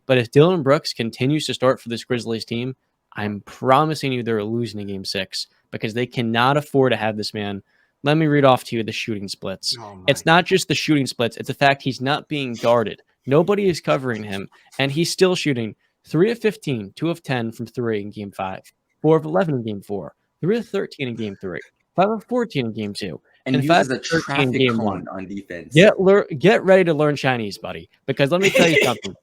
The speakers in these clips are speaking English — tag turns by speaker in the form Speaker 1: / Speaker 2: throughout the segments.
Speaker 1: But if Dillon Brooks continues to start for this Grizzlies team, I'm promising you they're losing in Game 6 because they cannot afford to have this man. Let me read off to you the shooting splits. It's not just the shooting splits. It's the fact he's not being guarded. Nobody is covering him, and he's still shooting 3 of 15, 2 of 10 from 3 in Game 5, 4 of 11 in Game 4, 3 of 13 in Game 3, 5 of 14 in Game 2,
Speaker 2: and
Speaker 1: 5
Speaker 2: uses a
Speaker 1: of 13 in
Speaker 2: traffic
Speaker 1: Game
Speaker 2: cone
Speaker 1: 1.
Speaker 2: on defense.
Speaker 1: Get ready to learn Chinese, buddy, because let me tell you something.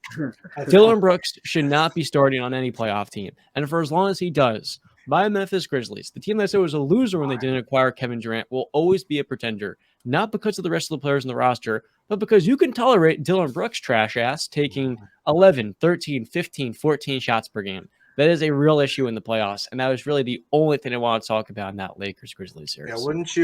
Speaker 1: Dillon Brooks should not be starting on any playoff team, and for as long as he does, my Memphis Grizzlies, the team that said was a loser when they didn't acquire Kevin Durant, will always be a pretender, not because of the rest of the players in the roster, but because you can tolerate Dillon Brooks' trash ass taking 11, 13, 15, 14 shots per game. That is a real issue in the playoffs, and that was really the only thing I want to talk about in that Lakers-Grizzlies series.
Speaker 3: Yeah, weren't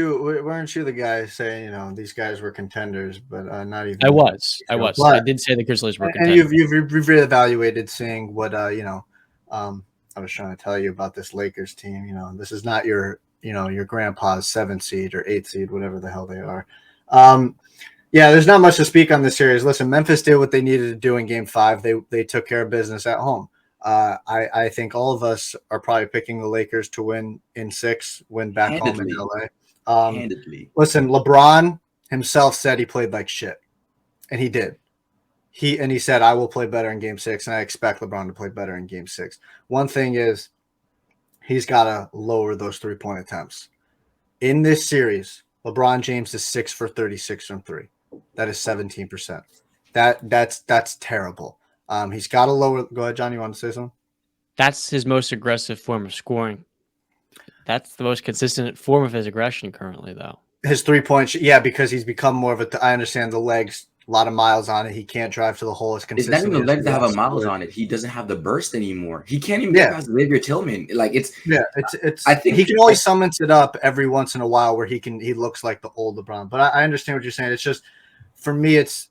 Speaker 3: you the guy saying, these guys were contenders, but not even?
Speaker 1: I was. But, I did say the Grizzlies were contenders.
Speaker 3: And you've reevaluated seeing what, I was trying to tell you about this Lakers team. This is not your grandpa's 7th seed or 8th seed, whatever the hell they are. Yeah, there's not much to speak on this series. Listen, Memphis did what they needed to do in Game 5. They took care of business at home. I think all of us are probably picking the Lakers to win in 6, win back home in LA.
Speaker 2: Handedly.
Speaker 3: Listen, LeBron himself said he played like shit, and he did. He said, I will play better in Game 6, and I expect LeBron to play better in Game 6. One thing is he's got to lower those 3-point attempts. In this series, LeBron James is 6 for 36 from 3. That is 17%. That's terrible. He's got to lower. Go ahead, John. You want to say something?
Speaker 1: That's his most aggressive form of scoring. That's the most consistent form of his aggression currently, though.
Speaker 3: His 3-point, yeah, because he's become more of a. I understand the legs, a lot of miles on it. He can't drive to the hole as consistently.
Speaker 2: It's not even the legs that have a miles on it. He doesn't have the burst anymore. He can't even get past Xavier Tillman.
Speaker 3: It's.
Speaker 2: I think
Speaker 3: he can only summons it up every once in a while where he looks like the old LeBron. But I understand what you're saying. It's just. For me, it's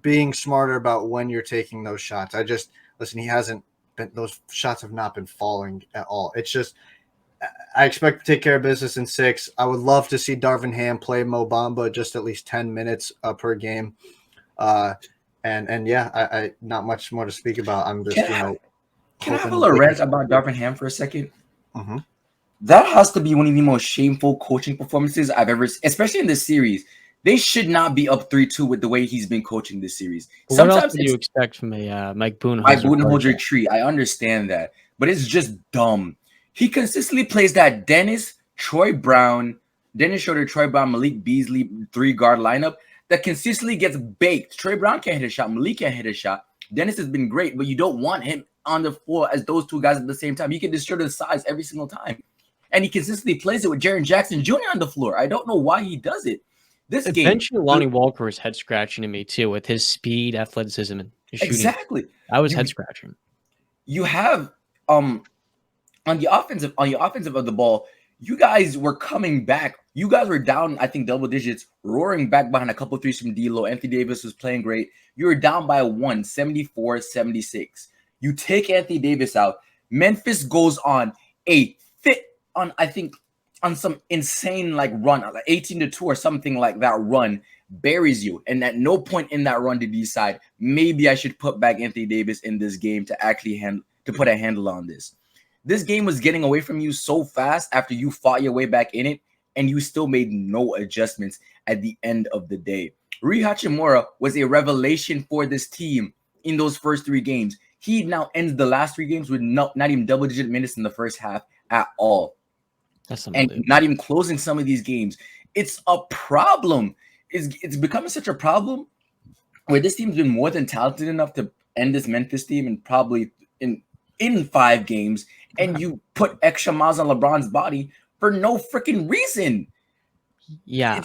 Speaker 3: being smarter about when you're taking those shots. Listen, he hasn't been, those shots have not been falling at all. It's just, I expect to take care of business in 6. I would love to see Darvin Ham play Mo Bamba just at least 10 minutes per game. And yeah, I not much more to speak about. I'm just,
Speaker 2: Can I have a little rant about Darvin Ham for a second?
Speaker 3: Mm-hmm.
Speaker 2: That has to be one of the most shameful coaching performances I've ever seen, especially in this series. They should not be up 3-2 with the way he's been coaching this series.
Speaker 1: What else do you expect from a Mike Budenholzer?
Speaker 2: Mike Budenholzer tree. I understand that, but it's just dumb. He consistently plays that Dennis Schroeder, Troy Brown, Malik Beasley 3-guard lineup that consistently gets baked. Troy Brown can't hit a shot. Malik can't hit a shot. Dennis has been great, but you don't want him on the floor as those two guys at the same time. He can destroy the size every single time, and he consistently plays it with Jaren Jackson Jr. on the floor. I don't know why he does it. This game,
Speaker 1: eventually, Lonnie Walker was head scratching to me too with his speed, athleticism, and shooting.
Speaker 2: Exactly.
Speaker 1: I was head scratching.
Speaker 2: You have on the offensive of the ball, you guys were coming back. You guys were down, I think, double digits, roaring back behind a couple threes from D'Lo. Anthony Davis was playing great. You were down by 1, 74-76. You take Anthony Davis out. Memphis goes on on some insane run, like 18-2 or something like that run, buries you. And at no point in that run did you decide, maybe I should put back Anthony Davis in this game to actually put a handle on this. This game was getting away from you so fast after you fought your way back in it, and you still made no adjustments at the end of the day. Rui Hachimura was a revelation for this team in those first 3 games. He now ends the last 3 games with not even double-digit minutes in the first half at all. And not even closing some of these games. It's a problem. It's becoming such a problem where this team's been more than talented enough to end this Memphis team and probably in 5 games, and you put extra miles on LeBron's body for no freaking reason.
Speaker 1: Yeah,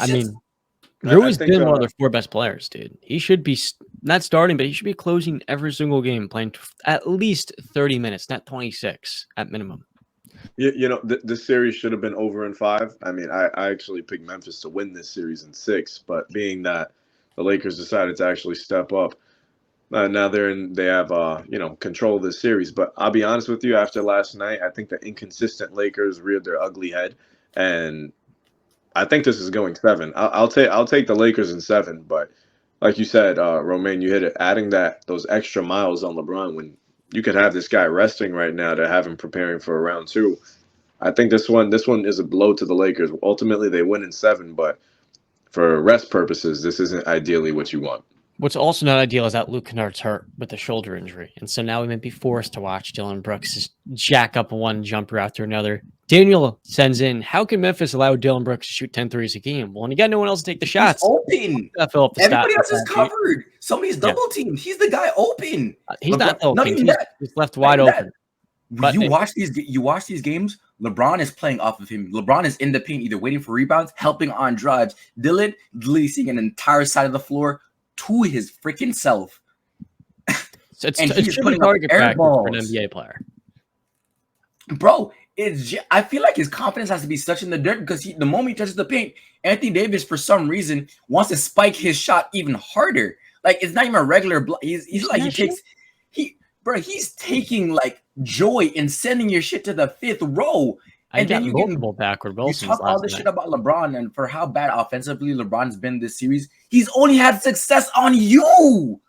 Speaker 1: Rui's been one of their 4 best players, dude. He should be not starting, but he should be closing every single game, playing at least 30 minutes, not 26 at minimum.
Speaker 4: This series should have been over in 5. I actually picked Memphis to win this series in 6, but being that the Lakers decided to actually step up, now they have control of this series. But I'll be honest with you, after last night, I think the inconsistent Lakers reared their ugly head, and I think this is going 7. I'll take the Lakers in 7, but like you said, Romain, you hit it. Adding those extra miles on LeBron when you could have this guy resting right now to have him preparing for a round 2. I think this one is a blow to the Lakers. Ultimately, they win in 7, but for rest purposes, this isn't ideally what you want.
Speaker 1: What's also not ideal is that Luke Kennard's hurt with a shoulder injury. And so now we may be forced to watch Dillon Brooks just jack up one jumper after another. Daniel sends in, how can Memphis allow Dillon Brooks to shoot 10 threes a game? Well, and you got no one else to take the shots.
Speaker 2: He's open. Everybody else is covered. Somebody's double teamed. He's the guy open.
Speaker 1: He's not open. He's left wide open.
Speaker 2: But you watch these games, LeBron is playing off of him. LeBron is in the paint, either waiting for rebounds, helping on drives. Dillon literally seeing an entire side of the floor to his freaking self.
Speaker 1: It's putting target practice for an NBA player.
Speaker 2: Bro, I feel like his confidence has to be such in the dirt because the moment he touches the paint, Anthony Davis, for some reason, wants to spike his shot even harder. Like, it's not even a regular block. He's taking like joy in sending your shit to the 5th row. And then you
Speaker 1: multiple backward Wilsons.
Speaker 2: You talk all this shit about LeBron and for how bad offensively LeBron's been this series. He's only had success on you.